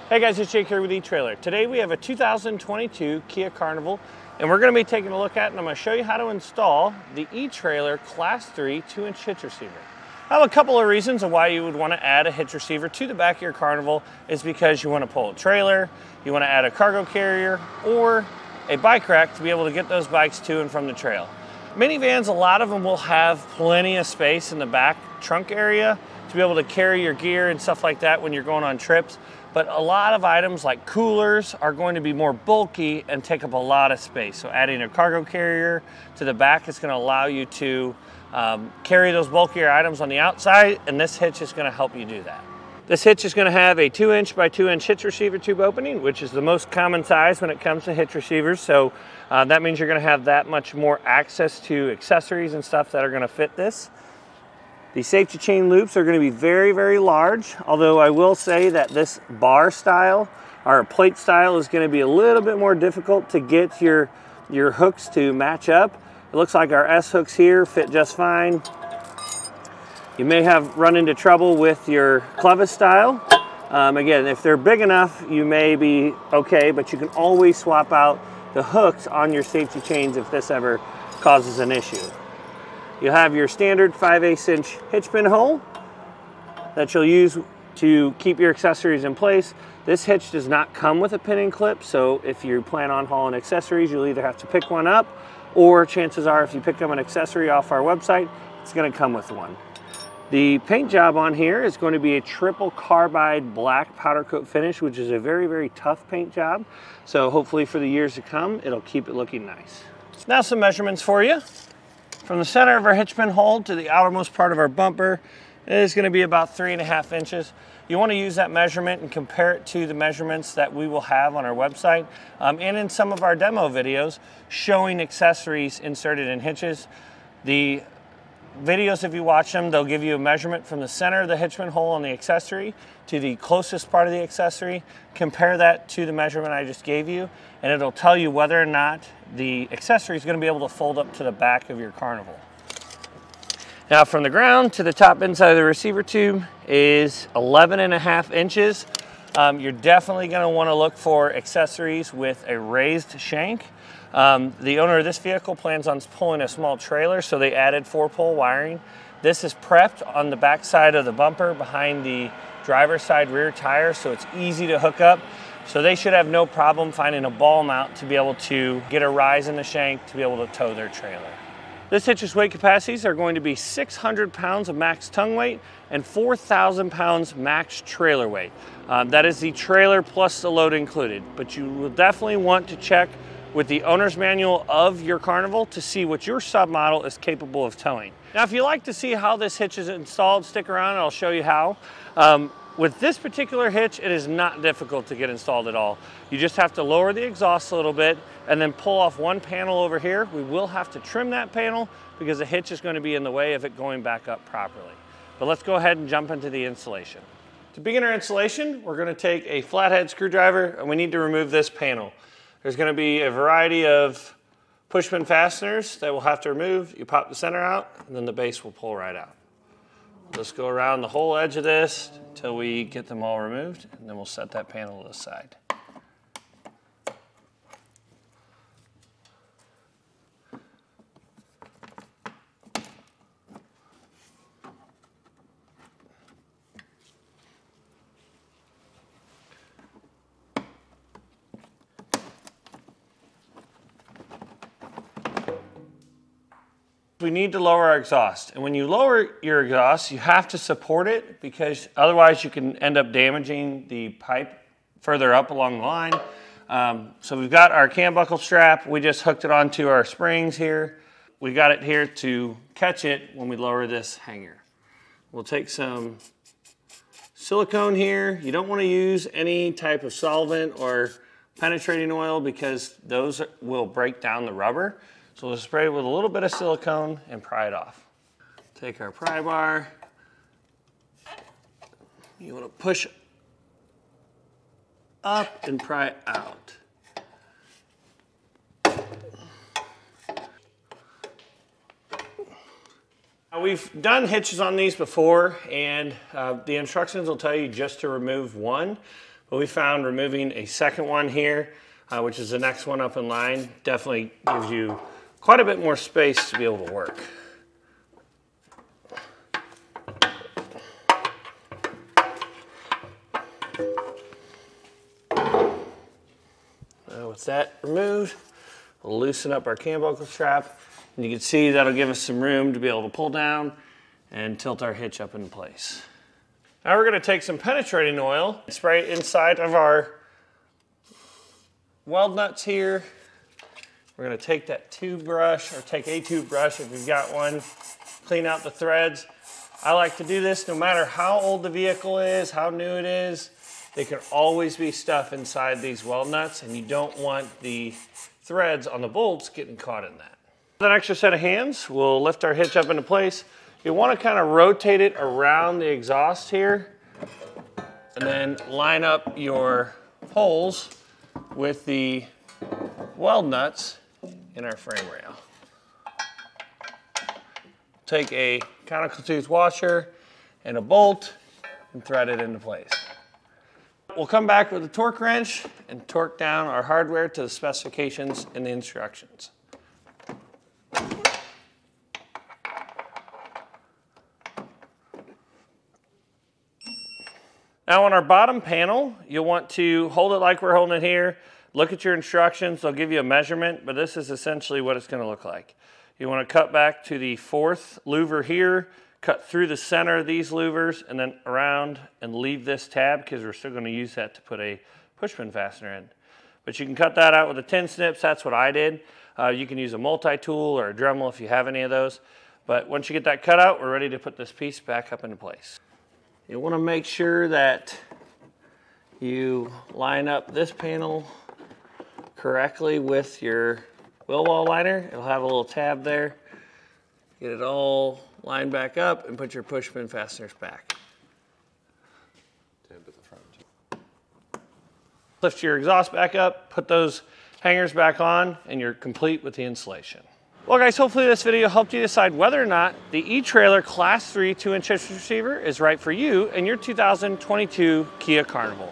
Hey guys, it's Jake here with eTrailer. Today we have a 2022 Kia Carnival, and we're going to be taking a look at, and I'm going to show you how to install the eTrailer Class 3 2-inch hitch receiver. I have a couple of reasons of why you would want to add a hitch receiver to the back of your Carnival. Is because you want to pull a trailer, you want to add a cargo carrier, or a bike rack to be able to get those bikes to and from the trail. Minivans, a lot of them will have plenty of space in the back trunk area to be able to carry your gear and stuff like that when you're going on trips. But a lot of items like coolers are going to be more bulky and take up a lot of space. So adding a cargo carrier to the back is going to allow you to carry those bulkier items on the outside, and this hitch is going to help you do that. This hitch is going to have a 2-inch by 2-inch hitch receiver tube opening, which is the most common size when it comes to hitch receivers. So that means you're going to have that much more access to accessories and stuff that are going to fit this. The safety chain loops are going to be very, very large, although I will say that this bar style or plate style is going to be a little bit more difficult to get your hooks to match up. It looks like our S hooks here fit just fine. You may have run into trouble with your clevis style. Again, if they're big enough, you may be okay, but you can always swap out the hooks on your safety chains if this ever causes an issue. You'll have your standard 5/8 inch hitch pin hole that you'll use to keep your accessories in place. This hitch does not come with a pinning clip, so if you plan on hauling accessories, you'll either have to pick one up, or chances are if you pick up an accessory off our website, it's going to come with one. The paint job on here is going to be a triple carbide black powder coat finish, which is a very, very tough paint job. So hopefully for the years to come, it'll keep it looking nice. Now some measurements for you. From the center of our hitch pin hole to the outermost part of our bumper is going to be about 3.5 inches. You want to use that measurement and compare it to the measurements that we will have on our website and in some of our demo videos showing accessories inserted in hitches. The videos, if you watch them, they'll give you a measurement from the center of the hitch pin hole on the accessory to the closest part of the accessory. Compare that to the measurement I just gave you, and it'll tell you whether or not the accessory is going to be able to fold up to the back of your Carnival. Now from the ground to the top inside of the receiver tube is 11.5 inches. You're definitely going to want to look for accessories with a raised shank. The owner of this vehicle plans on pulling a small trailer, so they added 4-pole wiring. This is prepped on the back side of the bumper behind the driver's side rear tire, so it's easy to hook up. So they should have no problem finding a ball mount to be able to get a rise in the shank to be able to tow their trailer. This hitch's weight capacities are going to be 600 pounds of max tongue weight and 4,000 pounds max trailer weight. That is the trailer plus the load included, but you will definitely want to check with the owner's manual of your Carnival to see what your submodel is capable of towing. Now, if you like to see how this hitch is installed, stick around and I'll show you how. With this particular hitch, it is not difficult to get installed at all. You just have to lower the exhaust a little bit and then pull off one panel over here. We will have to trim that panel because the hitch is going to be in the way of it going back up properly. But let's go ahead and jump into the installation. To begin our installation, we're going to take a flathead screwdriver and we need to remove this panel. There's going to be a variety of push-pin fasteners that we'll have to remove. You pop the center out and then the base will pull right out. Let's go around the whole edge of this until we get them all removed, and then we'll set that panel to the side. We need to lower our exhaust, and when you lower your exhaust, you have to support it because otherwise you can end up damaging the pipe further up along the line. So we've got our cam buckle strap. We just hooked it onto our springs here. We got it here to catch it when we lower this hanger. We'll take some silicone here. You don't want to use any type of solvent or penetrating oil because those will break down the rubber. So we'll spray it with a little bit of silicone and pry it off. Take our pry bar. You want to push up and pry out. We've done hitches on these before, and the instructions will tell you just to remove one, But we found removing a second one here, which is the next one up in line, definitely gives you quite a bit more space to be able to work. Now with that removed, we'll loosen up our cam buckle strap, and you can see that'll give us some room to be able to pull down and tilt our hitch up into place. Now we're going to take some penetrating oil and spray it inside of our weld nuts here. We're going to take that tube brush, or take a tube brush if you've got one, clean out the threads. I like to do this no matter how old the vehicle is, how new it is. There can always be stuff inside these weld nuts, and you don't want the threads on the bolts getting caught in that. With an extra set of hands, we'll lift our hitch up into place. You want to kind of rotate it around the exhaust here, and then line up your holes with the weld nuts in our frame rail. Take a conical tooth washer and a bolt and thread it into place. We'll come back with a torque wrench and torque down our hardware to the specifications and the instructions. Now on our bottom panel, you'll want to hold it like we're holding it here. Look at your instructions, they'll give you a measurement, but this is essentially what it's going to look like. You want to cut back to the 4th louver here, cut through the center of these louvers, and then around and leave this tab, because we're still going to use that to put a pushpin fastener in. But you can cut that out with a 10 snips, that's what I did. You can use a multi-tool or a Dremel if you have any of those. But once you get that cut out, we're ready to put this piece back up into place. You want to make sure that you line up this panel correctly with your wheel well liner. It'll have a little tab there. Get it all lined back up and put your pushpin fasteners back. Tab at the front. Lift your exhaust back up, put those hangers back on, and you're complete with the installation. Well guys, hopefully this video helped you decide whether or not the eTrailer Class 3 2-inch hitch receiver is right for you and your 2022 Kia Carnival.